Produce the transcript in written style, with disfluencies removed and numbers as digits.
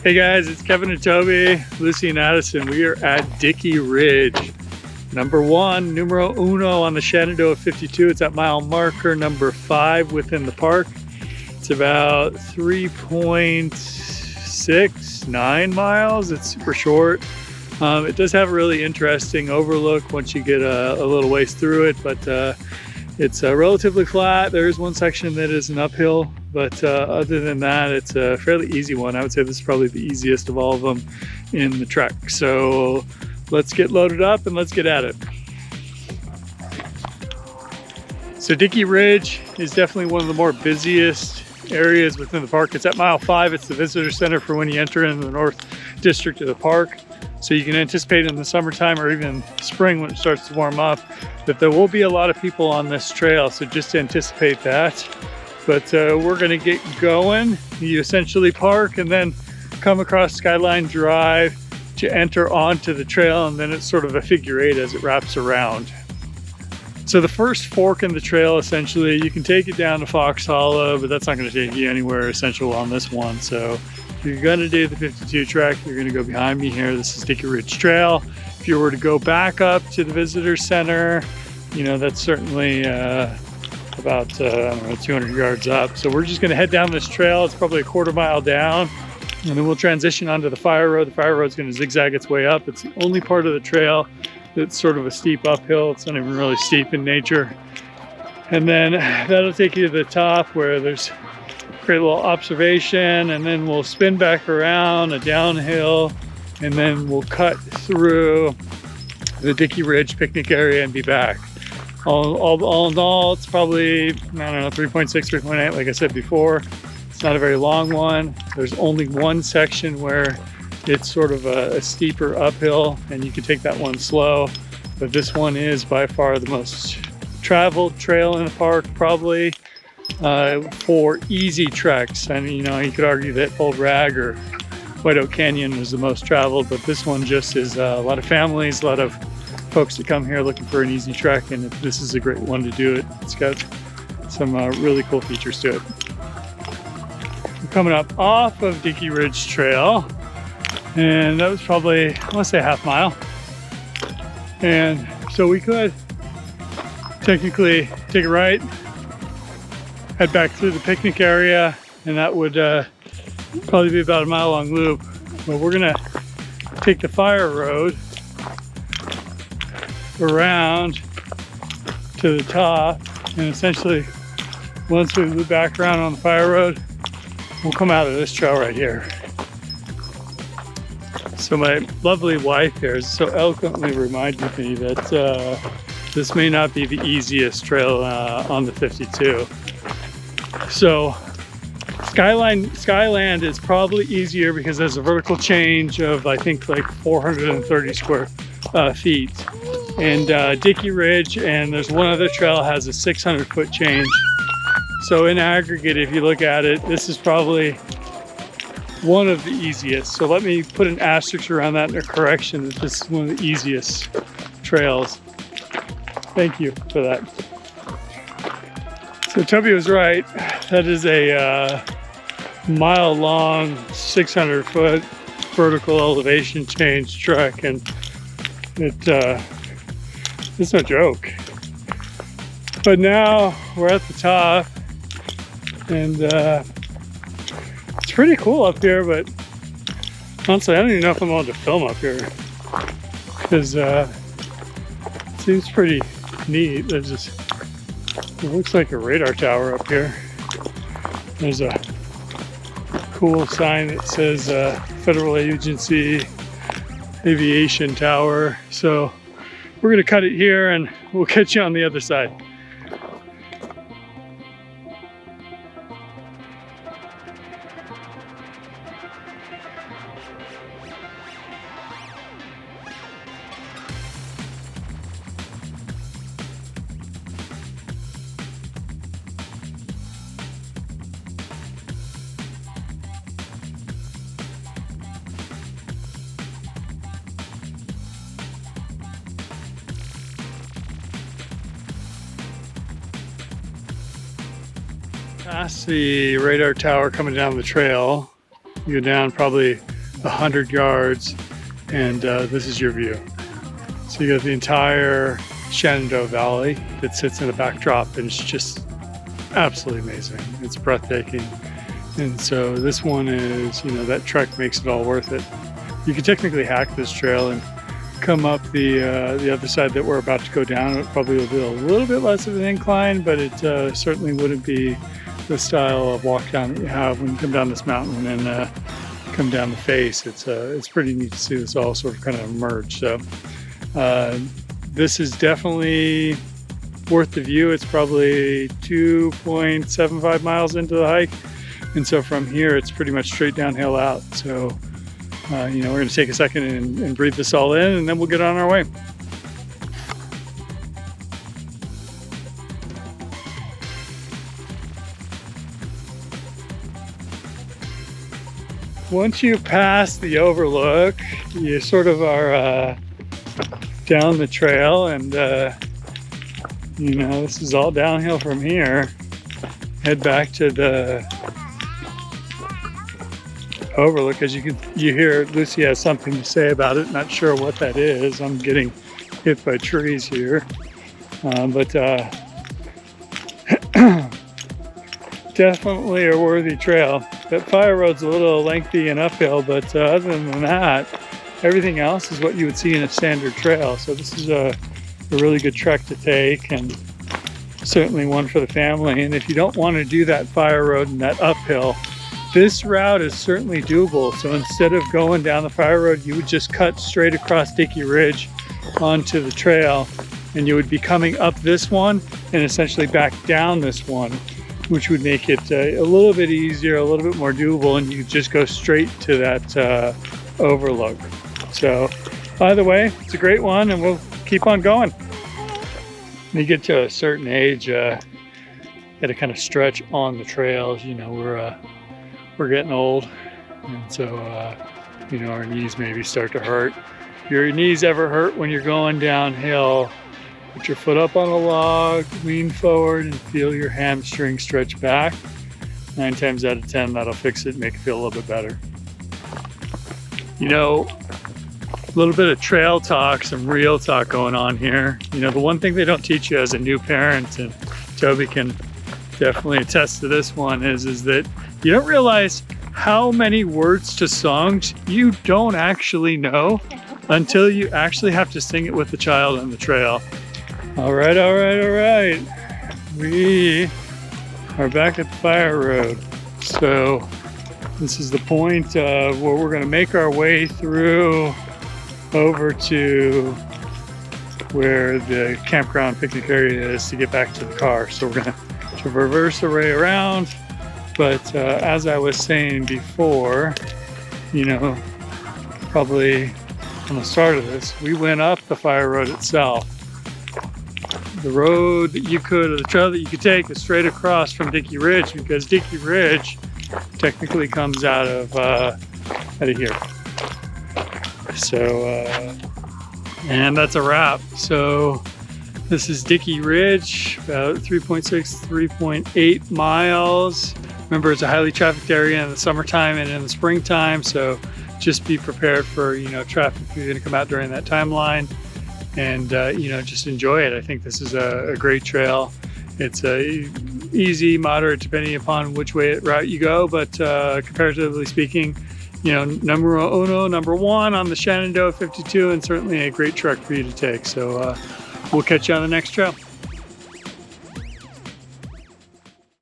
Hey guys, it's Kevin and Toby, Lucy and Addison. We are at Dickey Ridge. Number 1, numero uno on the Shenandoah 52. It's at mile marker number 5 within the park. It's about 3.69 miles. It's super short. It does have a really interesting overlook once you get a little ways through it, but it's relatively flat. There is one section that is an uphill, but other than that, it's a fairly easy one. I would say this is probably the easiest of all of them in the trek. So let's get loaded up and let's get at it. So Dickey Ridge is definitely one of the more busiest areas within the park. It's at mile 5. It's the visitor center for when you enter into the north district of the park. So you can anticipate in the summertime or even spring when it starts to warm up that there will be a lot of people on this trail. So just anticipate that. But we're gonna get going. You essentially park and then come across Skyline Drive to enter onto the trail, and then it's sort of a figure 8 as it wraps around. So the first fork in the trail, essentially, you can take it down to Fox Hollow, but that's not gonna take you anywhere essential on this one. So if you're gonna do the 52 trek, you're gonna go behind me here. This is Dickey Ridge Trail. If you were to go back up to the visitor center, you know, that's certainly about 200 yards up. So we're just gonna head down this trail. It's probably a quarter mile down, and then we'll transition onto the fire road. The fire road's gonna zigzag its way up. It's the only part of the trail that's sort of a steep uphill. It's not even really steep in nature. And then that'll take you to the top where there's a great little observation, and then we'll spin back around a downhill, and then we'll cut through the Dickey Ridge picnic area and be back. All in all, it's probably, I don't know, 3.6, 3.8, like I said before. It's not a very long one. There's only one section where it's sort of a steeper uphill, and you can take that one slow. But this one is by far the most traveled trail in the park, probably for easy treks. And you know, you could argue that Old Rag or White Oak Canyon is the most traveled, but this one just is a lot of families, a lot of folks that come here looking for an easy trek, and this is a great one to do it. It's got some really cool features to it. We're coming up off of Dickey Ridge Trail, and that was probably, I want to say, half mile. And so we could technically take a right, head back through the picnic area, and that would probably be about a mile long loop. But we're gonna take the fire road around to the top, and essentially once we loop back around on the fire road, we'll come out of this trail right here. So my lovely wife here has so eloquently reminded me that this may not be the easiest trail on the 52. So Skyland is probably easier because there's a vertical change of, I think, like 430 square feet. And Dickey Ridge, and there's one other trail, has a 600-foot change. So in aggregate, if you look at it, this is probably one of the easiest. So let me put an asterisk around that in a correction that this is one of the easiest trails. Thank you for that. So Toby was right. That is a mile-long, 600-foot vertical elevation change trek, and it's no joke. But now we're at the top, and it's pretty cool up here, but honestly, I don't even know if I'm allowed to film up here, because it seems pretty neat. It looks like a radar tower up here. There's a cool sign that says Federal Agency Aviation Tower. So we're gonna cut it here, and we'll catch you on the other side. Past the radar tower coming down the trail, you go down probably 100 yards, and this is your view. So you got the entire Shenandoah Valley that sits in a backdrop, and it's just absolutely amazing. It's breathtaking. And so this one is, you know, that trek makes it all worth it. You can technically hack this trail and come up the other side that we're about to go down. It probably will be a little bit less of an incline, but it certainly wouldn't be the style of walk down that you have when you come down this mountain and come down the face. It's pretty neat to see this all sort of kind of merge. So this is definitely worth the view. It's probably 2.75 miles into the hike, and so from here it's pretty much straight downhill out. So you know, we're going to take a second and breathe this all in, and then we'll get on our way. Once you pass the overlook, you sort of are down the trail, and you know, this is all downhill from here. Head back to the overlook. As you hear, Lucy has something to say about it. Not sure what that is. I'm getting hit by trees here, but definitely a worthy trail. That fire road's a little lengthy and uphill, but other than that, everything else is what you would see in a standard trail. So this is a really good trek to take, and certainly one for the family. And if you don't want to do that fire road and that uphill, this route is certainly doable. So instead of going down the fire road, you would just cut straight across Dickey Ridge onto the trail, and you would be coming up this one and essentially back down this one, which would make it a little bit easier, a little bit more doable, and you just go straight to that overlook. So either way, it's a great one, and we'll keep on going. When you get to a certain age, you got to kind of stretch on the trails. You know, we're getting old, and so you know, our knees maybe start to hurt. If your knees ever hurt when you're going downhill, put your foot up on a log, lean forward, and feel your hamstring stretch back. 9 times out of 10, that'll fix it and make it feel a little bit better. You know, a little bit of trail talk, some real talk going on here. You know, the one thing they don't teach you as a new parent, and Toby can definitely attest to this one, is that you don't realize how many words to songs you don't actually know until you actually have to sing it with the child on the trail. All right. We are back at the fire road. So this is the point where we're going to make our way through over to where the campground picnic area is to get back to the car. So we're going to traverse the way around. But as I was saying before, you know, probably on the start of this, we went up the fire road itself. The road that you could, or the trail that you could take, is straight across from Dickey Ridge, because Dickey Ridge technically comes out of here. So, and that's a wrap. So this is Dickey Ridge, about 3.6, 3.8 miles. Remember, it's a highly trafficked area in the summertime and in the springtime, so just be prepared for, you know, traffic if you're going to come out during that timeline, and you know, just enjoy it. I think this is a great trail. It's easy, moderate, depending upon which route you go, but comparatively speaking, you know, number one on the Shenandoah 52, and certainly a great trek for you to take. So we'll catch you on the next trail.